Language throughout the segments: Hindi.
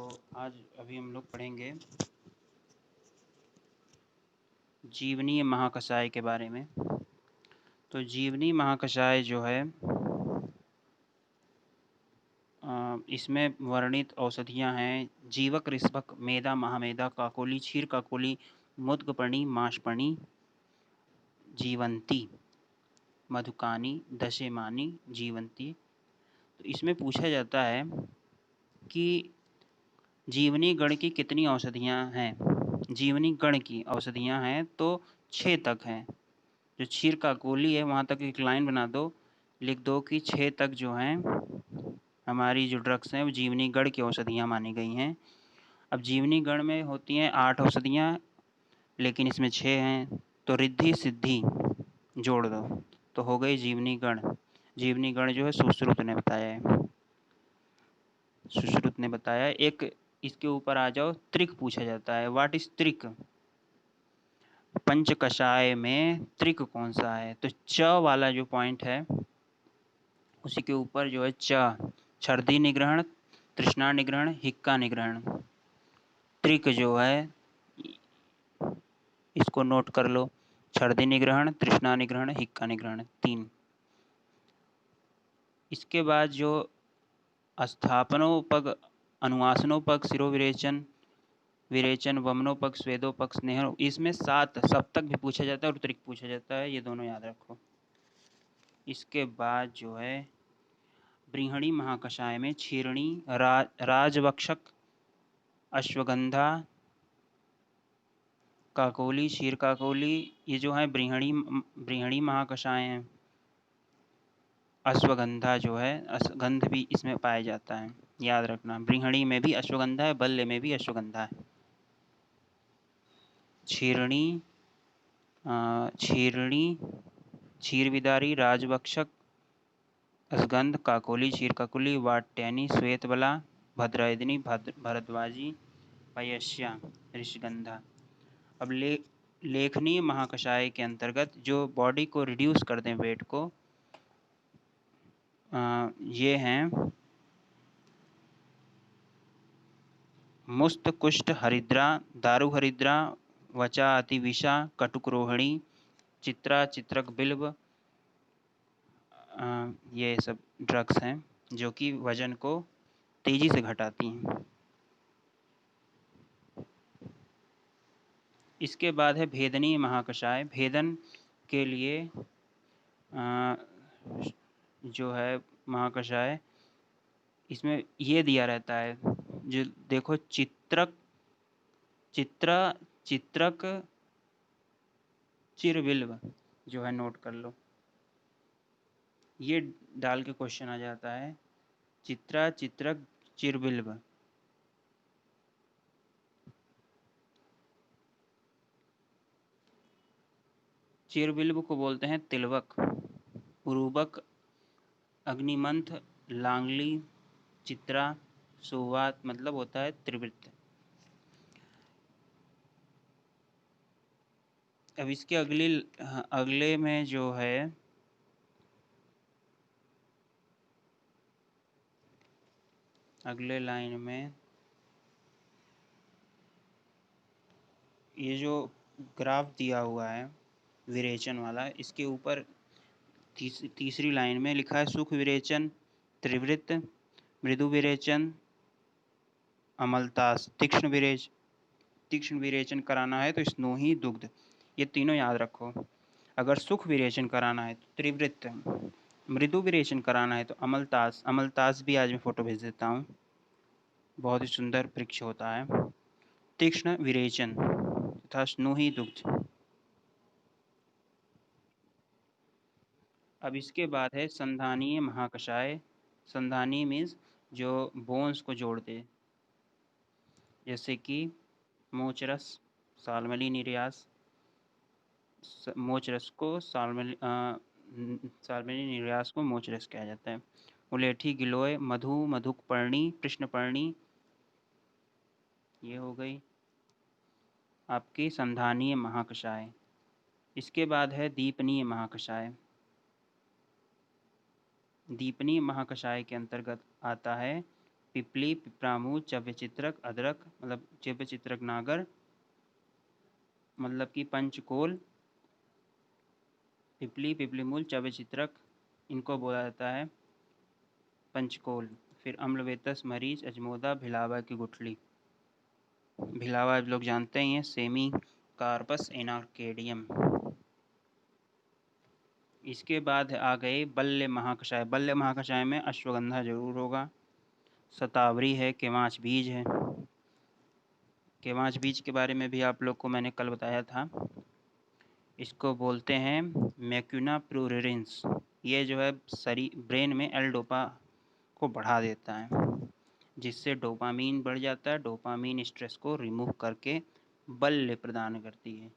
आज अभी हम लोग पढ़ेंगे जीवनीय महाकषाय के बारे में। तो जीवनी महाकषाय जो है इसमें वर्णित औषधियाँ हैं जीवक, ऋष्भक, मेदा, महामेदा, काकोली, क्षीर काकोली, मुद्गपर्णी, माशपर्णी, जीवंती, मधुकानी, दशेमानी, जीवंती। तो इसमें पूछा जाता है कि जीवनी गण की कितनी औषधियाँ हैं। जीवनी गण की औषधियाँ हैं तो 6 तक हैं। जो क्षीर काकोली है वहाँ तक एक लाइन बना दो, लिख दो कि 6 तक जो हैं हमारी जो ड्रग्स हैं वो जीवनी गण की औषधियाँ मानी गई हैं। अब जीवनी गण में होती हैं 8 औषधियाँ, लेकिन इसमें 6 हैं, तो रिद्धि सिद्धि जोड़ दो तो हो गई जीवनी गण। जीवनी गण जो है सुश्रुत ने बताया है। सुश्रुत ने बताया। एक इसके ऊपर आ जाओ, त्रिक पूछा जाता है। व्हाट इज त्रिक? पंच कषाय में त्रिक कौन सा है? तो च वाला जो पॉइंट है उसी के ऊपर जो है च, छर्दी निग्रहण, तृष्णा निग्रहण, हिक्का निग्रहण। त्रिक जो है इसको नोट कर लो, छर्दी निग्रहण, तृष्णा निग्रहण, हिक्का निग्रहण, 3। इसके बाद जो स्थापनोपग, अनुवासनोपग, शिरोविरेचन, विरेचन, वमनोपग, स्वेदोपग, स्नेह, इसमें 7 सप्तक भी पूछा जाता है और त्रिक पूछा जाता है, ये दोनों याद रखो। इसके बाद जो है बृहणी महाकषाय में क्षीरणी, राजवक्षक, अश्वगंधा, काकोली, क्षीर काकोली, ये जो है बृहणी महाकषाय हैं। अश्वगंधा जो है, अश्वगंध भी इसमें पाया जाता है, याद रखना। बृहणी में भी अश्वगंधा है, बल्ले में भी अश्वगंधा है। क्षीरणी, क्षीरविदारी, राजवक्षक, असगंध, काकोली, क्षीर काकोली, वाट्यानी, श्वेतबला, भद्रायदिनी, भरद्वाजी, पयस्या, ऋषिगंधा। अब लेखनीय महाकषाय के अंतर्गत जो बॉडी को रिड्यूस कर दें, वेट को, ये हैं मुस्त, कुष्ठ, हरिद्रा, दारु हरिद्रा, वचा, अतिविषा, कटुक रोहिणी, चित्रा, चित्रक, बिल्व, ये सब ड्रग्स हैं जो कि वजन को तेजी से घटाती हैं। इसके बाद है भेदनीय महाकषाय। भेदन के लिए जो है महाकषाय, इसमें ये दिया रहता है, जो देखो, चित्रक, चिरविल्व जो है, नोट कर लो, ये डाल के क्वेश्चन आ जाता है। चित्रा, चित्रक, चिरविल्व। चिरविल्व को बोलते हैं तिलवक, उरूबक, अग्निमंथ, लांगली, चित्रा, सुवात, मतलब होता है त्रिवृत्त। अब इसके अगले में जो है अगले लाइन में ये जो ग्राफ दिया हुआ है विरेचन वाला, इसके ऊपर तीसरी लाइन में लिखा है सुख विरेचन, त्रिवृत्त, मृदु विरेचन, अमलतास, तीक्ष्ण विरेचन कराना है तो स्नोही, दुग्ध। ये तीनों याद रखो। अगर सुख विरेचन कराना है तो त्रिवृत्त, मृदु विरेचन कराना है तो अमलतास भी आज मैं फोटो भेज देता हूँ, बहुत ही सुंदर वृक्ष होता है। तीक्ष्ण विरेचन तथा स्नोही, दुग्ध। अब इसके बाद है संधानीय महाकषाय। संधानी मीन्स जो बोन्स को जोड़ दे, जैसे कि मोचरस, साल्मली निरियास, मोचरस को साल्मली निरियास को मोचरस कहा जाता है। उलेठी, गिलोय, मधु, मधुकपर्णी, कृष्णपर्णी, ये हो गई आपकी संधानीय महाकषाय। इसके बाद है दीपनीय महाकषाय। दीपनीय महाकषाय के अंतर्गत आता है पिपली, पिपरामूल, चव्यचित्रक, अदरक मतलब चव्यचित्रक नागर मतलब कि पंचकोल, पिपली, पिपलीमूल, चव्यचित्रक इनको बोला जाता है पंचकोल। फिर अम्लवेतस, मरीच, अजमोदा, भिलावा की गुठली। भिलावा आप लोग जानते ही हैं, सेमी कार्पस एनार्केडियम। इसके बाद आ गए बल्य महाकषाय। बल्य महाकषाय में अश्वगंधा जरूर होगा, शतावरी है, केवांच बीज है। केवांच बीज के बारे में भी आप लोग को मैंने कल बताया था। इसको बोलते हैं मैक्यूना प्रूरिंस। ये जो है ब्रेन में एल डोपा को बढ़ा देता है, जिससे डोपामीन बढ़ जाता है। डोपामीन स्ट्रेस को रिमूव करके बल प्रदान करती है।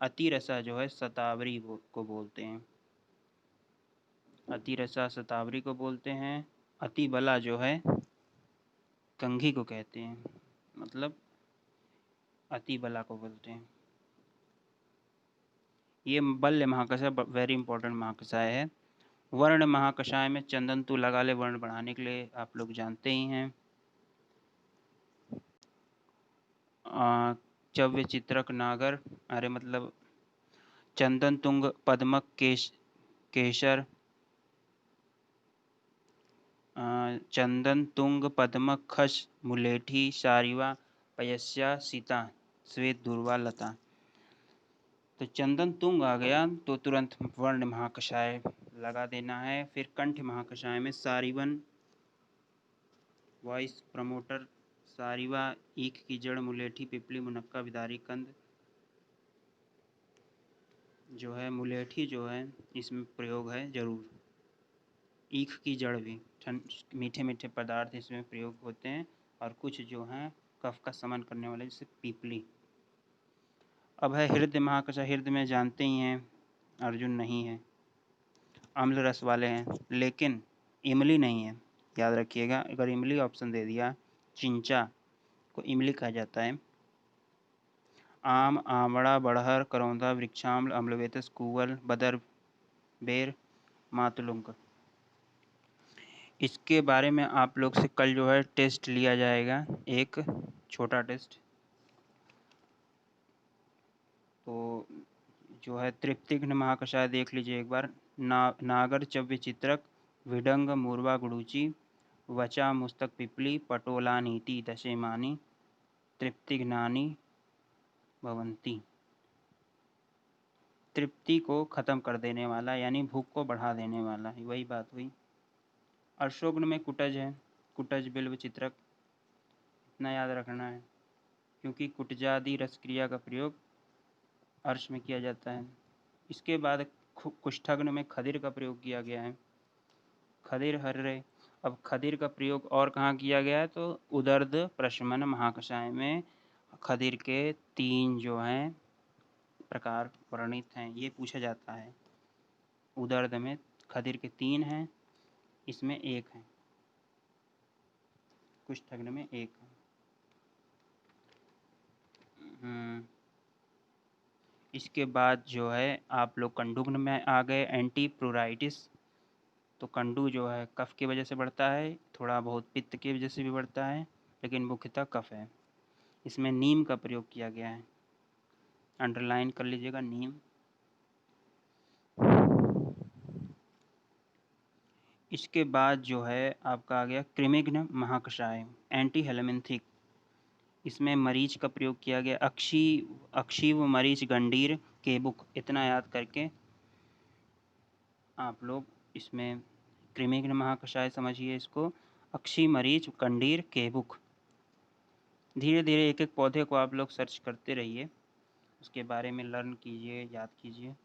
अतिरसा जो है शतावरी को बोलते हैं, अतिरसा शतावरी को बोलते हैं। अतिबला जो है कंघी को कहते हैं, मतलब अतिबला को बोलते हैं। ये बल्य महाकषाय वेरी इंपॉर्टेंट महाकषाय है। वर्ण महाकषाय में चंदन तू लगा ले वर्ण बढ़ाने के लिए, आप लोग जानते ही हैं। चव्य चित्रक नागर, अरे मतलब चंदन तुंग पद्मक केसर, चंदन तुंग पद्मक खस मुलेठी सारिवा पयस्या सीता श्वेत दुर्वा लता। तो चंदन तुंग आ गया तो तुरंत वर्ण महाकषाय लगा देना है। फिर कंठ महाकषाय में सारिवन वॉइस प्रमोटर, सारिवा ईख की जड़, मुलेठी पिपली मुनक्का विदारी कंद जो है, मुलेठी जो है इसमें प्रयोग है जरूर। ईख की जड़ भी मीठे मीठे पदार्थ इसमें प्रयोग होते हैं, और कुछ जो हैं कफ का शमन करने वाले जैसे पीपली। अब है हृदय महाकषाय। हृदय में जानते ही हैं अर्जुन नहीं है, अम्ल रस वाले हैं, लेकिन इमली नहीं है, याद रखिएगा। अगर इमली ऑप्शन दे दिया, चिंचा को इमली कहा जाता है। आम, आंवला, बड़हर, करौंदा, वृक्षाम्ल, अम्लवेतस, कुवल, बदर, बेर, मातुलुंग। इसके बारे में आप लोग से कल जो है टेस्ट लिया जाएगा, एक छोटा टेस्ट। तो जो है तृप्तिघ्न महाकषाय देख लीजिए एक बार। नागर चव्य चित्रक, विडंग मूर्वा गुड़ूची, वचा मुस्तक पिपली, पटोला नीति दशेमानी, तृप्तिघ्नानी भवंती। तृप्ति को खत्म कर देने वाला, यानी भूख को बढ़ा देने वाला, वही बात हुई। अर्शोग्न में कुटज है, कुटज बिल्व चित्रक, इतना याद रखना है, क्योंकि कुटजादि रस क्रिया का प्रयोग अर्श में किया जाता है। इसके बाद कुष्ठग्न में खदिर का प्रयोग किया गया है, खदिर हर्रे। अब खदिर का प्रयोग और कहाँ किया गया है, तो उदर्द प्रशमन महाकषाय में खदिर के 3 जो हैं प्रकार वर्णित हैं, ये पूछा जाता है। उदर्द में खदिर के 3 हैं, इसमें 1 है, कुष्ठग्न में 1 है। इसके बाद जो है आप लोग कंडुग्न में आ गए, एंटी प्लूराइटिस। तो कंडू जो है कफ की वजह से बढ़ता है, थोड़ा बहुत पित्त की वजह से भी बढ़ता है, लेकिन मुख्यतः कफ है। इसमें नीम का प्रयोग किया गया है, अंडरलाइन कर लीजिएगा नीम। इसके बाद जो है आपका आ गया कृमिघ्न महाकषाय, एंटी हेलमिंथिक। इसमें मरीच का प्रयोग किया गया, अक्षीव मरीच गंडीर केबुक, इतना याद करके आप लोग इसमें कृमिघ्न महाकषाय समझिए इसको। अक्षी मरीच कंडीर केबुक। धीरे धीरे एक एक पौधे को आप लोग सर्च करते रहिए, उसके बारे में लर्न कीजिए, याद कीजिए।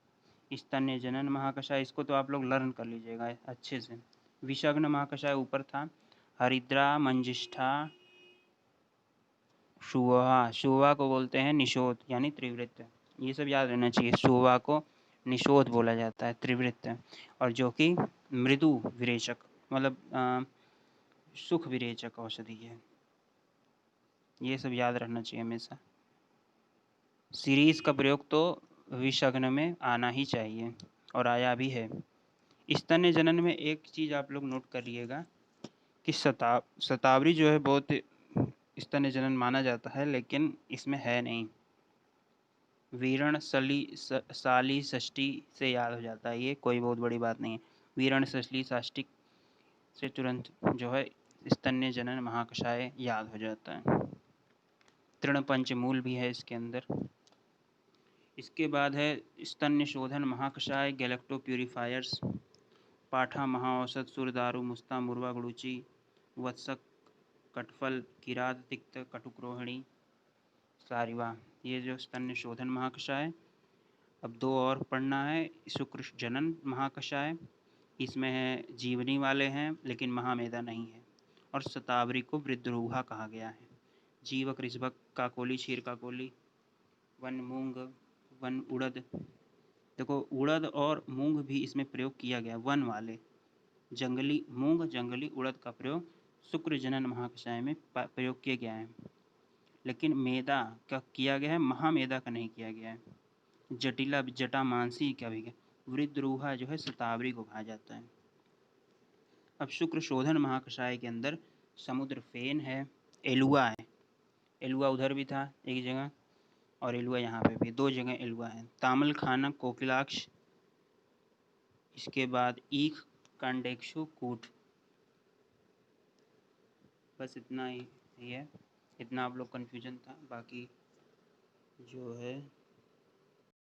स्तन्य जनन महाकषाय, इसको तो आप लोग लर्न कर लीजिएगा अच्छे से। विषग्न महाकषाय ऊपर था। हरिद्रा, मंजिष्ठा, शुवा, शुवा को बोलते हैं निषोध यानी त्रिवृत्त, ये सब याद रहना चाहिए। शुवा को निषोध बोला जाता है, त्रिवृत्त, और जो कि मृदु विरेचक मतलब सुख विरेचक औषधि है, ये सब याद रखना चाहिए हमेशा। सीरीज का प्रयोग तो विषग्न में आना ही चाहिए, और आया भी है। स्तन्य जनन में एक चीज़ आप लोग नोट करिएगा कि शतावरी जो है बहुत स्तन्य जनन माना जाता है, लेकिन इसमें है नहीं। वीरण साली षष्ठी से याद हो जाता है, ये कोई बहुत बड़ी बात नहीं है। वीरण सली षष्ठी से तुरंत जो है स्तन्य जनन महाकषाय याद हो जाता है। तृण पंचमूल भी है इसके अंदर। इसके बाद है स्तन्य शोधन महाकषाय, गैलेक्टो प्यूरिफायर्स, पाठा महाऔषध, सुरदारु, मुस्ता, मुरवा, गुड़ूची, वत्सक, कटफल, किरात, तिक्त, कटुक्रोहिणी, सारिवा, ये जो स्तन्य शोधन महाकषाय। अब दो और पढ़ना है, शुक्र जनन महाकषाय, इसमें है जीवनी वाले हैं लेकिन महामेदा नहीं है, और शतावरी को वृद्धरूहा कहा गया है। जीवक, ऋषभक, काकोली, क्षीर काकोली, वन मूंग, वन उड़द। देखो उड़द और मूंग भी इसमें प्रयोग किया गया, वन वाले। जंगली मूंग, जंगली उड़द का प्रयोग शुक्र जनन महाकषाय में प्रयोग किया गया है, लेकिन मेदा का किया गया है, महामेदा का नहीं किया गया है। जटिला जटामांसी का भी वृद्धरूहा जो है शतावरी को कहा जाता है। अब शुक्र शोधन महाकषाय के अंदर समुद्र फेन है, एलुआ है। एलुआ उधर भी था एक जगह, और एलुआ यहाँ पे भी, दो जगह एलुआ है। तामल खानक, कोकिलाक्ष, इसके बाद ईख, कांडेक्षु, कूट। बस इतना ही है, इतना आप लोग कन्फ्यूजन था। बाकी जो है